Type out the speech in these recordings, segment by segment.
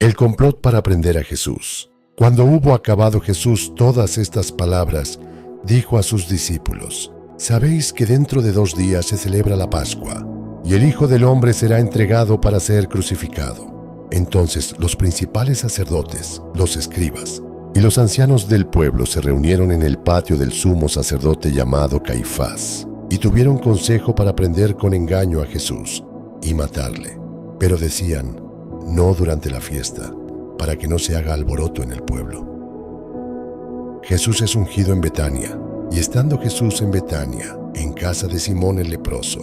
El complot para prender a Jesús. Cuando hubo acabado Jesús todas estas palabras, dijo a sus discípulos: «Sabéis que dentro de 2 días se celebra la Pascua, y el Hijo del Hombre será entregado para ser crucificado». Entonces los principales sacerdotes, los escribas y los ancianos del pueblo se reunieron en el patio del sumo sacerdote llamado Caifás, y tuvieron consejo para prender con engaño a Jesús y matarle. Pero decían: «No durante la fiesta, para que no se haga alboroto en el pueblo». Jesús es ungido en Betania, y estando Jesús en Betania, en casa de Simón el leproso,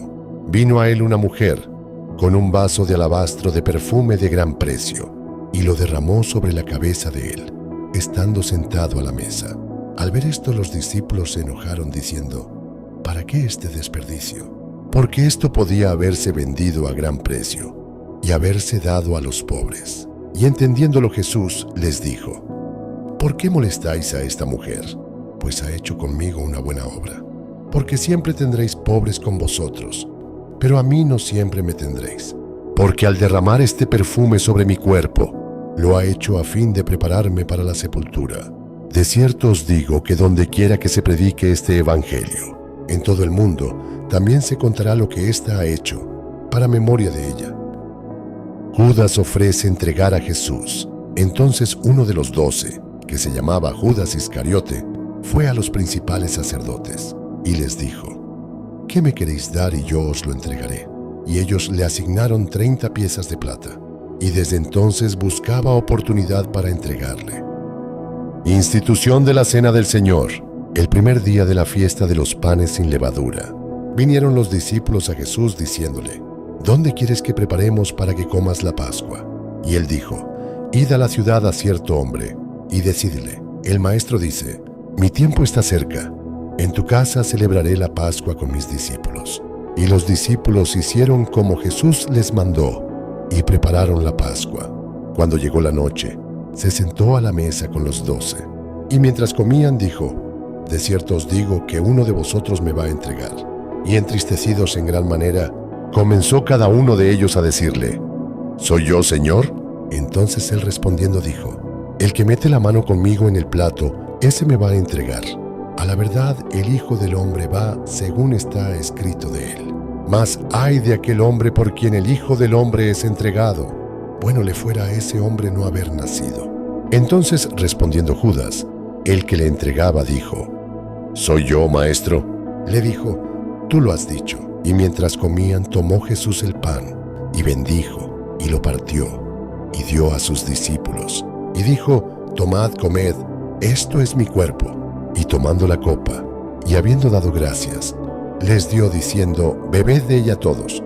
vino a él una mujer con un vaso de alabastro de perfume de gran precio, y lo derramó sobre la cabeza de él, estando sentado a la mesa. Al ver esto, los discípulos se enojaron diciendo: «¿Para qué este desperdicio? Porque esto podía haberse vendido a gran precio y haberse dado a los pobres». Y entendiéndolo Jesús les dijo: «¿Por qué molestáis a esta mujer? Pues ha hecho conmigo una buena obra. Porque siempre tendréis pobres con vosotros, pero a mí no siempre me tendréis. Porque al derramar este perfume sobre mi cuerpo, lo ha hecho a fin de prepararme para la sepultura. De cierto os digo que donde quiera que se predique este evangelio, en todo el mundo, también se contará lo que ésta ha hecho, para memoria de ella». Judas ofrece entregar a Jesús. Entonces uno de los 12, que se llamaba Judas Iscariote, fue a los principales sacerdotes y les dijo: «¿Qué me queréis dar y yo os lo entregaré?». Y ellos le asignaron 30 piezas de plata, y desde entonces buscaba oportunidad para entregarle. Institución de la Cena del Señor. El primer día de la fiesta de los panes sin levadura, vinieron los discípulos a Jesús diciéndole: «¿Dónde quieres que preparemos para que comas la Pascua?». Y él dijo: «Id a la ciudad a cierto hombre, y decídele: el maestro dice: mi tiempo está cerca. En tu casa celebraré la Pascua con mis discípulos». Y los discípulos hicieron como Jesús les mandó, y prepararon la Pascua. Cuando llegó la noche, se sentó a la mesa con los 12. Y mientras comían dijo: «De cierto os digo que uno de vosotros me va a entregar». Y entristecidos en gran manera, comenzó cada uno de ellos a decirle: «¿Soy yo, Señor?». Entonces él respondiendo dijo: «El que mete la mano conmigo en el plato, ese me va a entregar. A la verdad, el Hijo del Hombre va según está escrito de él. Mas ay de aquel hombre por quien el Hijo del Hombre es entregado. Bueno le fuera a ese hombre no haber nacido». Entonces respondiendo Judas, el que le entregaba, dijo: «¿Soy yo, maestro?». Le dijo: «Tú lo has dicho». Y mientras comían, tomó Jesús el pan, y bendijo, y lo partió, y dio a sus discípulos, y dijo: «Tomad, comed, esto es mi cuerpo». Y tomando la copa, y habiendo dado gracias, les dio diciendo: «Bebed de ella todos,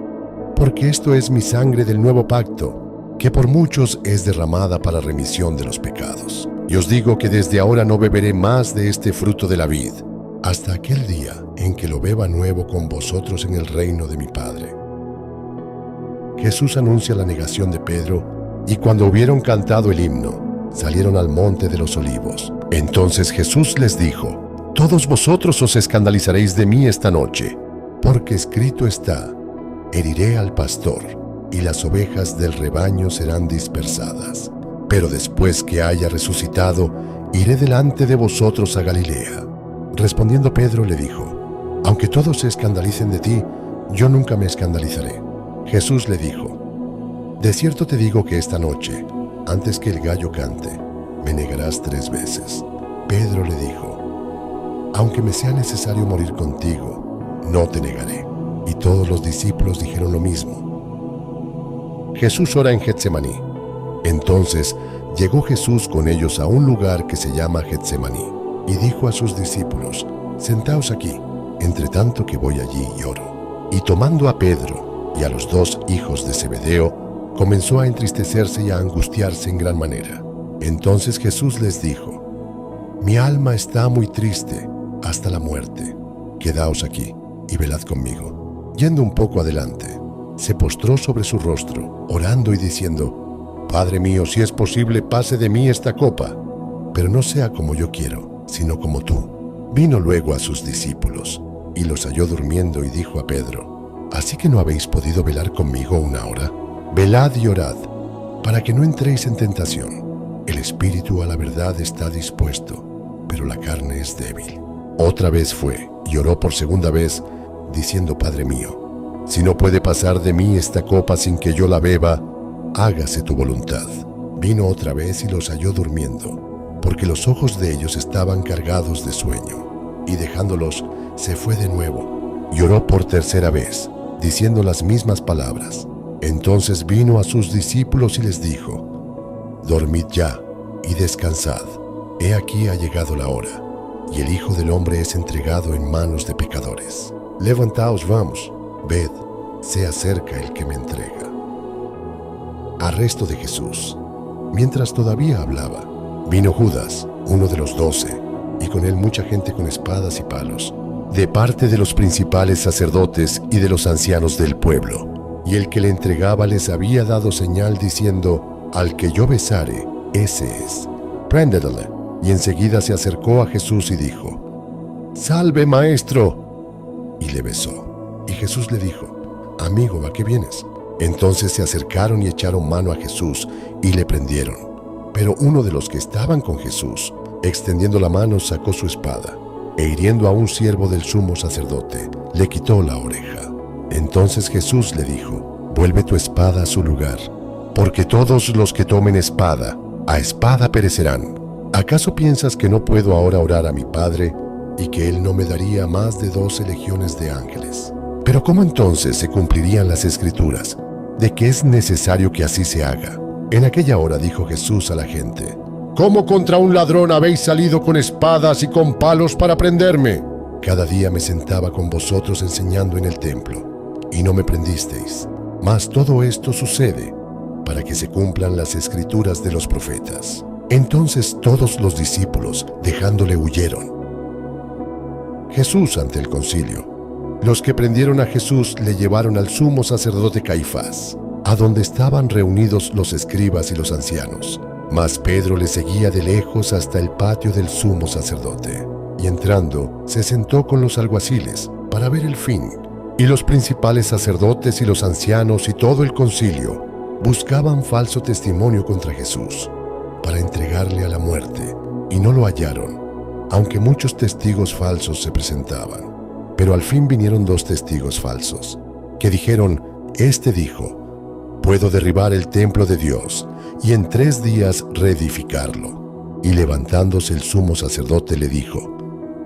porque esto es mi sangre del nuevo pacto, que por muchos es derramada para remisión de los pecados. Y os digo que desde ahora no beberé más de este fruto de la vid, hasta aquel día en que lo beba nuevo con vosotros en el reino de mi Padre». Jesús anuncia la negación de Pedro, y cuando hubieron cantado el himno, salieron al monte de los olivos. Entonces Jesús les dijo: «Todos vosotros os escandalizaréis de mí esta noche, porque escrito está: heriré al pastor, y las ovejas del rebaño serán dispersadas. Pero después que haya resucitado, iré delante de vosotros a Galilea». Respondiendo Pedro le dijo: «Aunque todos se escandalicen de ti, yo nunca me escandalizaré». Jesús le dijo: «De cierto te digo que esta noche, antes que el gallo cante, me negarás 3 veces». Pedro le dijo: «Aunque me sea necesario morir contigo, no te negaré». Y todos los discípulos dijeron lo mismo. Jesús ora en Getsemaní. Entonces llegó Jesús con ellos a un lugar que se llama Getsemaní, y dijo a sus discípulos: «Sentaos aquí, entre tanto que voy allí y oro». Y tomando a Pedro y a los 2 hijos de Zebedeo, comenzó a entristecerse y a angustiarse en gran manera. Entonces Jesús les dijo: «Mi alma está muy triste hasta la muerte. Quedaos aquí y velad conmigo». Yendo un poco adelante, se postró sobre su rostro, orando y diciendo: «Padre mío, si es posible, pase de mí esta copa, pero no sea como yo quiero, sino como tú». Vino luego a sus discípulos, y los halló durmiendo, y dijo a Pedro: «¿Así que no habéis podido velar conmigo 1 hora? Velad y orad, para que no entréis en tentación. El espíritu a la verdad está dispuesto, pero la carne es débil. Otra vez fue, y oró por segunda vez, diciendo: Padre mío, si no puede pasar de mí esta copa sin que yo la beba, hágase tu voluntad. Vino otra vez y los halló durmiendo, porque los ojos de ellos estaban cargados de sueño. Y dejándolos, se fue de nuevo, y oró por tercera vez, diciendo las mismas palabras. Entonces vino a sus discípulos y les dijo: Dormid ya y descansad. He aquí ha llegado la hora, y el Hijo del Hombre es entregado en manos de pecadores. Levantaos, vamos, ved, se acerca el que me entrega. Arresto de Jesús. Mientras todavía hablaba, vino Judas, uno de los 12, y con él mucha gente con espadas y palos, de parte de los principales sacerdotes y de los ancianos del pueblo. Y el que le entregaba les había dado señal diciendo: Al que yo besare, ese es. Préndedle. Y enseguida se acercó a Jesús y dijo: Salve, maestro. Y le besó. Y Jesús le dijo: Amigo, ¿a qué vienes? Entonces se acercaron y echaron mano a Jesús y le prendieron. Pero uno de los que estaban con Jesús, extendiendo la mano, sacó su espada, e hiriendo a un siervo del sumo sacerdote, le quitó la oreja. Entonces Jesús le dijo: Vuelve tu espada a su lugar, porque todos los que tomen espada, a espada perecerán. ¿Acaso piensas que no puedo ahora orar a mi Padre, y que Él no me daría más de 12 legiones de ángeles? Pero ¿cómo entonces se cumplirían las Escrituras, de que es necesario que así se haga? En aquella hora dijo Jesús a la gente: ¿Cómo contra un ladrón habéis salido con espadas y con palos para prenderme? Cada día me sentaba con vosotros enseñando en el templo, y no me prendisteis. Mas todo esto sucede para que se cumplan las Escrituras de los profetas. Entonces todos los discípulos, dejándole, huyeron. Jesús ante el concilio. Los que prendieron a Jesús le llevaron al sumo sacerdote Caifás, a donde estaban reunidos los escribas y los ancianos. Mas Pedro le seguía de lejos hasta el patio del sumo sacerdote, y entrando, se sentó con los alguaciles para ver el fin. Y los principales sacerdotes y los ancianos y todo el concilio buscaban falso testimonio contra Jesús, para entregarle a la muerte, y no lo hallaron, aunque muchos testigos falsos se presentaban. Pero al fin vinieron 2 testigos falsos, que dijeron: Este dijo: Puedo derribar el templo de Dios, y en 3 días reedificarlo. Y levantándose el sumo sacerdote le dijo: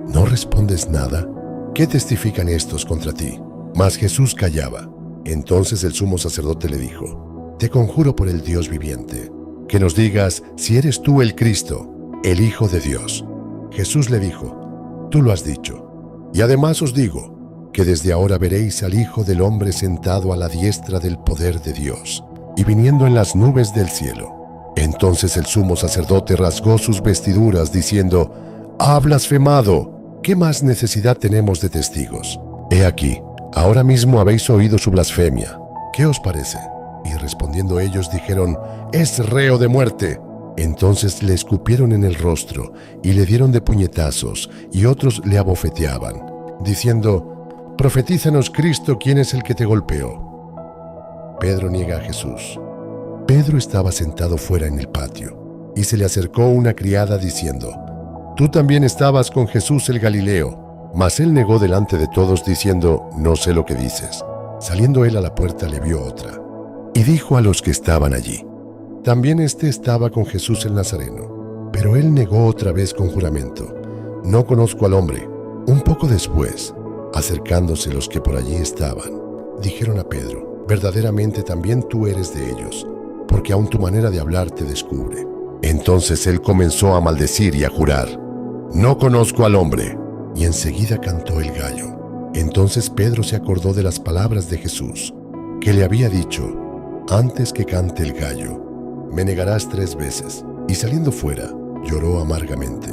¿No respondes nada? ¿Qué testifican estos contra ti? Mas Jesús callaba. Entonces el sumo sacerdote le dijo: Te conjuro por el Dios viviente, que nos digas si eres tú el Cristo, el Hijo de Dios. Jesús le dijo: Tú lo has dicho. Y además os digo, que desde ahora veréis al Hijo del Hombre sentado a la diestra del poder de Dios, y viniendo en las nubes del cielo. Entonces el sumo sacerdote rasgó sus vestiduras, diciendo: «Ha blasfemado. ¿Qué más necesidad tenemos de testigos? He aquí, ahora mismo habéis oído su blasfemia. ¿Qué os parece?». Y respondiendo ellos dijeron: «Es reo de muerte». Entonces le escupieron en el rostro y le dieron de puñetazos, y otros le abofeteaban, diciendo: «Profetízanos, Cristo, ¿quién es el que te golpeó?». Pedro niega a Jesús. Pedro estaba sentado fuera en el patio, y se le acercó una criada diciendo: «Tú también estabas con Jesús el Galileo». Mas él negó delante de todos, diciendo: «No sé lo que dices». Saliendo él a la puerta le vio otra, y dijo a los que estaban allí: «También éste estaba con Jesús el Nazareno». Pero él negó otra vez con juramento: «No conozco al hombre». Un poco después, acercándose los que por allí estaban, dijeron a Pedro: «Verdaderamente también tú eres de ellos, porque aun tu manera de hablar te descubre». Entonces él comenzó a maldecir y a jurar: «No conozco al hombre». Y enseguida cantó el gallo. Entonces Pedro se acordó de las palabras de Jesús, que le había dicho: «Antes que cante el gallo, me negarás 3 veces». Y saliendo fuera, lloró amargamente.